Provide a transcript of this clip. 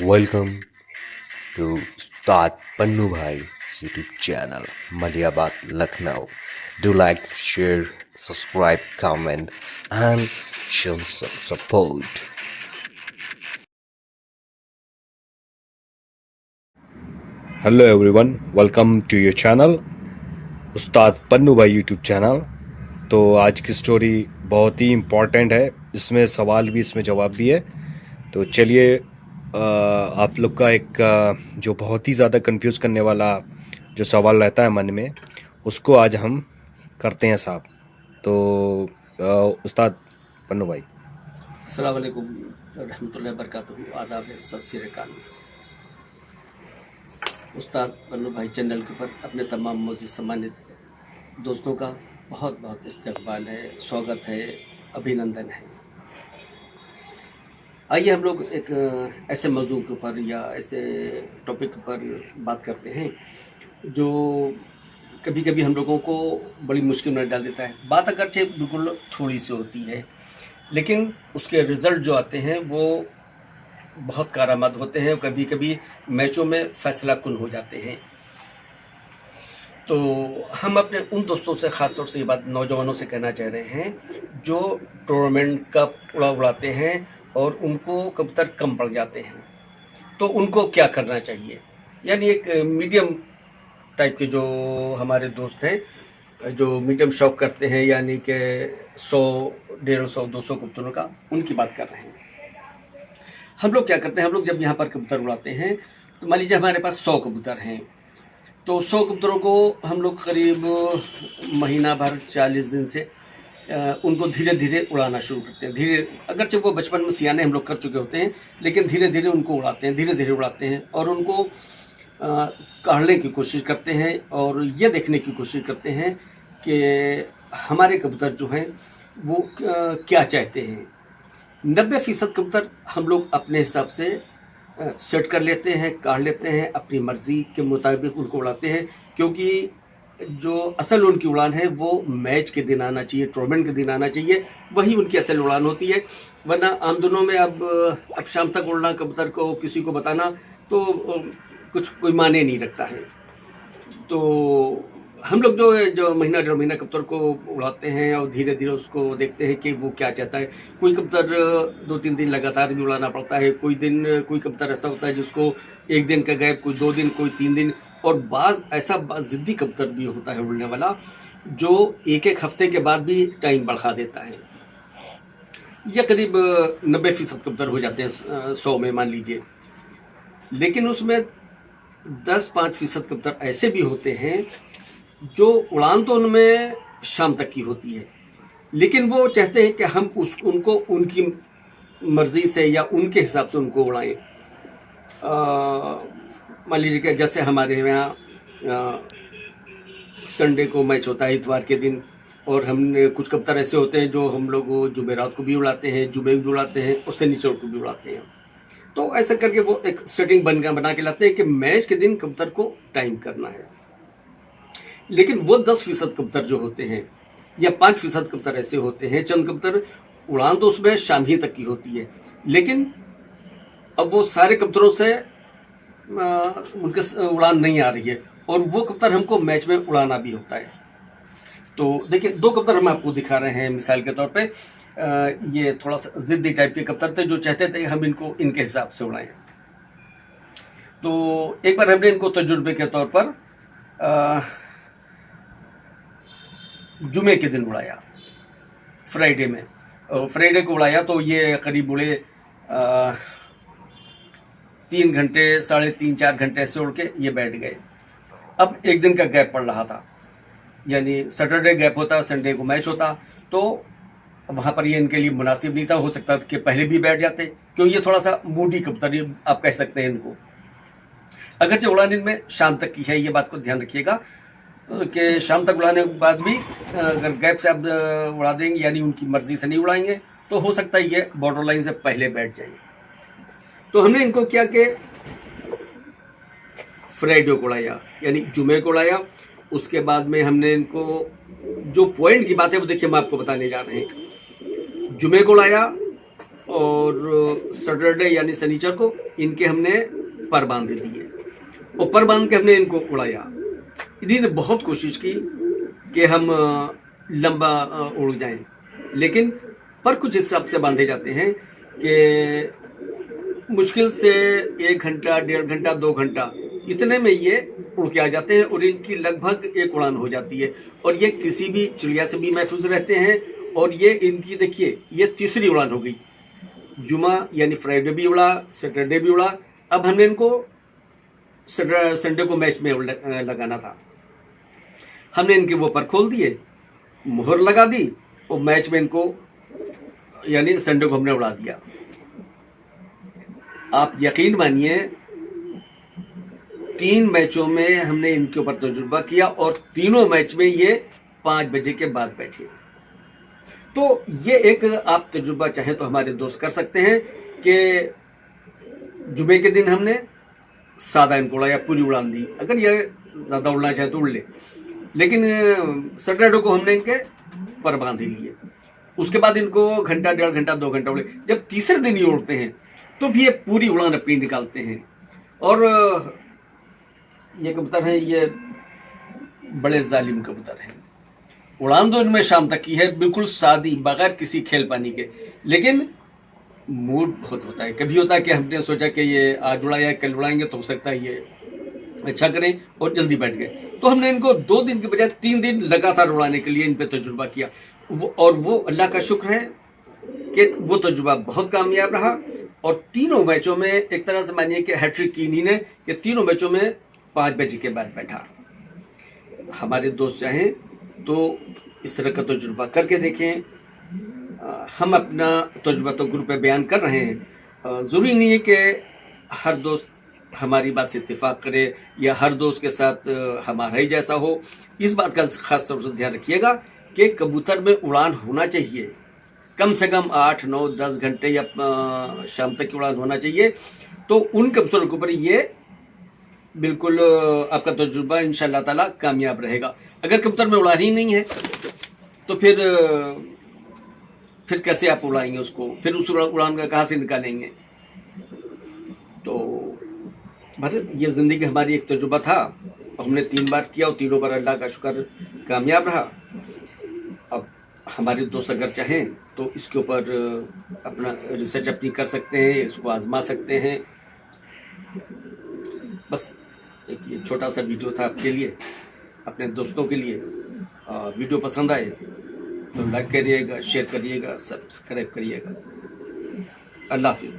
Welcome to Ustad Pannu Bhai YouTube channel, Maliabad, Lucknow. Do like, share, subscribe, comment, and show some support. Hello everyone, welcome to your channel, उस्ताद पन्नू भाई YouTube channel. तो आज की story बहुत ही important है, इसमें सवाल भी इसमें जवाब भी है। तो चलिए आप लोग का एक जो बहुत ही ज़्यादा कंफ्यूज करने वाला जो सवाल रहता है मन में, उसको आज हम करते हैं साहब। तो उस्ताद पन्नू भाई। अस्सलाम वालेकुम रहमतुल्लाहि बरकातहू। आदाब है, सत श्री अकाल। उस्ताद पन्नू भाई चैनल के ऊपर अपने तमाम मोज़िज़ सम्मानित दोस्तों का बहुत बहुत इस्तकबाल है, स्वागत है, अभिनंदन है। आइए हम लोग एक ऐसे मौजू के ऊपर या ऐसे टॉपिक पर बात करते हैं जो कभी कभी हम लोगों को बड़ी मुश्किल में डाल देता है। बात अगरचे बिल्कुल थोड़ी सी होती है, लेकिन उसके रिज़ल्ट जो आते हैं वो बहुत कारामद होते हैं और कभी कभी मैचों में फैसला कुन हो जाते हैं। तो हम अपने उन दोस्तों से, ख़ास तौर से ये बात नौजवानों से कहना चाह रहे हैं जो टूर्नामेंट का उड़ाते हैं और उनको कबूतर कम पड़ जाते हैं, तो उनको क्या करना चाहिए। यानी एक मीडियम टाइप के जो हमारे दोस्त हैं जो मीडियम शौक करते हैं, यानी कि 100, 150, 200 कबूतरों का, उनकी बात कर रहे हैं। हम लोग क्या करते हैं, हम लोग जब यहाँ पर कबूतर उड़ाते हैं तो मान लीजिए हमारे पास 100 कबूतर हैं, तो 100 कबूतरों को हम लोग करीब महीना भर 40 दिन से उनको धीरे धीरे उड़ाना शुरू करते हैं। धीरे, अगरचे वो बचपन में सियाने हम लोग कर चुके होते हैं, लेकिन धीरे धीरे उनको उड़ाते हैं, धीरे धीरे उड़ाते हैं और उनको काढ़ने की कोशिश करते हैं और ये देखने की कोशिश करते हैं कि हमारे कबूतर जो हैं वो क्या चाहते हैं। 90% कबूतर हम लोग अपने हिसाब से सेट कर लेते हैं, काढ़ लेते हैं, अपनी मर्ज़ी के मुताबिक उनको उड़ाते हैं, क्योंकि जो असल उनकी उड़ान है वो मैच के दिन आना चाहिए, टूर्नामेंट के दिन आना चाहिए, वही उनकी असल उड़ान होती है। वरना आम दिनों में अब शाम तक उड़ना कबूतर को किसी को बताना तो कुछ कोई माने नहीं रखता है। तो हम लोग जो महीना 1.5 महीना कबूतर को उड़ाते हैं और धीरे धीरे उसको देखते हैं कि वो क्या चाहता है। कोई कबूतर 2-3 दिन लगातार भी उड़ाना पड़ता है, कोई कबूतर ऐसा होता है जिसको 1 दिन का गैप, कोई 2 दिन, कोई 3 दिन, और बाज़ ऐसा ज़िद्दी कबूतर भी होता है उड़ने वाला जो 1-1 हफ्ते के बाद भी टाइम बढ़ा देता है। यह करीब 90% कबूतर हो जाते हैं 100 में मान लीजिए, लेकिन उसमें 10-5% कबूतर ऐसे भी होते हैं जो उड़ान तो उनमें शाम तक की होती है, लेकिन वो चाहते हैं कि हम उनको उनकी मर्ज़ी से या उनके हिसाब से उनको उड़ाएं। मान लीजिए कि जैसे हमारे यहाँ संडे को मैच होता है, इतवार के दिन, और हमने कुछ कबूतर ऐसे होते हैं जो हम लोग जुमेरात को भी उड़ाते हैं, जुमे भी उड़ाते हैं और शनिचर को भी उड़ाते हैं। तो ऐसा करके वो एक सेटिंग बना के लाते हैं कि मैच के दिन कबूतर को टाइम करना है। लेकिन वो 10% कबूतर जो होते हैं या 5% कबूतर ऐसे होते हैं, चंद कबूतर उड़ान तो उसमें शाम ही तक की होती है, लेकिन अब वो सारे कबूतरों से उनके उड़ान नहीं आ रही है और वो कबूतर हमको मैच में उड़ाना भी होता है। तो देखिए 2 कबूतर हम आपको दिखा रहे हैं मिसाल के तौर पे। ये थोड़ा सा जिद्दी टाइप के कबूतर थे जो चाहते थे हम इनको इनके हिसाब से उड़ाएं। तो एक बार हमने इनको तजुर्बे के तौर पर जुमे के दिन उड़ाया, फ्राइडे में, फ्राइडे को उड़ाया तो ये करीब उड़े 3 घंटे, 3.5-4 घंटे ऐसे उड़ के ये बैठ गए। अब 1 दिन का गैप पड़ रहा था, यानी सैटरडे गैप होता, संडे को मैच होता, तो वहाँ पर ये इनके लिए मुनासिब नहीं था। हो सकता था कि पहले भी बैठ जाते, क्यों ये थोड़ा सा मूडी कबूतर आप कह सकते हैं इनको। अगरचे उड़ान इनमें शाम तक की है, ये बात को ध्यान रखिएगा कि शाम तक उड़ाने के बाद भी अगर गैप से आप उड़ा देंगे, यानी उनकी मर्जी से नहीं उड़ाएंगे, तो हो सकता है ये बॉर्डर लाइन से पहले बैठ जाएंगे। तो हमने इनको क्या कि फ्राइडे को उड़ाया, यानी जुमे को उड़ाया। उसके बाद में हमने इनको, जो पॉइंट की बात है वो देखिए हम आपको बताने जा रहे हैं। जुमे को उड़ाया और सैटरडे यानी शनिचर को इनके हमने पर बांध दिए और पर बांध के हमने इनको उड़ाया। इन्हीं ने बहुत कोशिश की कि हम लंबा उड़ जाएं, लेकिन पर कुछ हिसाब से बांधे जाते हैं कि मुश्किल से 1 घंटा, 1.5 घंटा, 2 घंटा इतने में ये उड़ के आ जाते हैं और इनकी लगभग एक उड़ान हो जाती है और ये किसी भी चिड़िया से भी महफूज रहते हैं। और ये इनकी देखिए ये तीसरी उड़ान हो गई। जुमा यानी फ्राइडे भी उड़ा, सैटरडे भी उड़ा। अब हमने इनको संडे को मैच में लगाना था। हमने इनके वो पर खोल दिए, मोहर लगा दी और मैच में इनको यानी संडे को हमने उड़ा दिया। आप यकीन मानिए 3 मैचों में हमने इनके ऊपर तजुर्बा किया और तीनों मैच में ये 5 बजे के बाद बैठे। तो ये एक आप तजुर्बा चाहें तो हमारे दोस्त कर सकते हैं कि जुमे के दिन हमने सादा इनको उड़ाया, पूरी उड़ान दी। अगर ये ज़्यादा उड़ना चाहे तो उड़ ले, लेकिन सैटरडे को हमने इनके पर बांध लिए। उसके बाद इनको घंटा, 1.5 घंटा, 2 घंटा उड़े। जब तीसरे दिन ये उड़ते हैं तो भी ये पूरी उड़ान अपनी निकालते हैं। और ये कबूतर है, ये बड़े जालिम कबूतर हैं। उड़ान तो इनमें शाम तक की है, बिल्कुल सादी, बगैर किसी खेल पानी के, लेकिन मूड बहुत होता है। कभी होता है कि हमने सोचा कि ये आज उड़ाया, कल उड़ाएंगे तो हो सकता है ये अच्छा करें और जल्दी बैठ गए। तो हमने इनको 2 दिन के बजाय 3 दिन लगातार उड़ाने के लिए इन पे तजुर्बा किया और वो अल्लाह का शुक्र है कि वो तजुर्बा बहुत कामयाब रहा। और तीनों मैचों में एक तरह से मानिए कि हैट्रिक की इन्हीं ने कि तीनों मैचों में 5 बजे के बाद बैठा। हमारे दोस्त चाहें तो इस तरह का तजुर्बा करके देखें। हम अपना तजुर्बा तो ग्रुप पे बयान कर रहे हैं। ज़रूरी नहीं है कि हर दोस्त हमारी बात से इत्तेफाक करे या हर दोस्त के साथ हमारा ही जैसा हो। इस बात का खास तौर से ध्यान रखिएगा कि कबूतर में उड़ान होना चाहिए, कम से कम 8, 9, 10 घंटे या शाम तक की उड़ान होना चाहिए। तो उन कबूतरों के ऊपर ये बिल्कुल आपका तजुर्बा इंशाअल्लाह ताला कामयाब रहेगा। अगर कबूतर में उड़ान ही नहीं है तो फिर कैसे आप उड़ाएंगे उसको, फिर उस उड़ान का कहाँ से निकालेंगे। तो भले ये ज़िंदगी हमारी एक तजुर्बा था, हमने 3 बार किया और तीनों बार अल्लाह का शुक्र कामयाब रहा। अब हमारे दोस्त अगर चाहें तो इसके ऊपर अपना रिसर्च अपनी कर सकते हैं, इसको आजमा सकते हैं। बस एक ये छोटा सा वीडियो था आपके लिए, अपने दोस्तों के लिए। वीडियो पसंद आए तो लाइक करिएगा, शेयर करिएगा, सब्सक्राइब करिएगा। अल्लाह हाफिज़।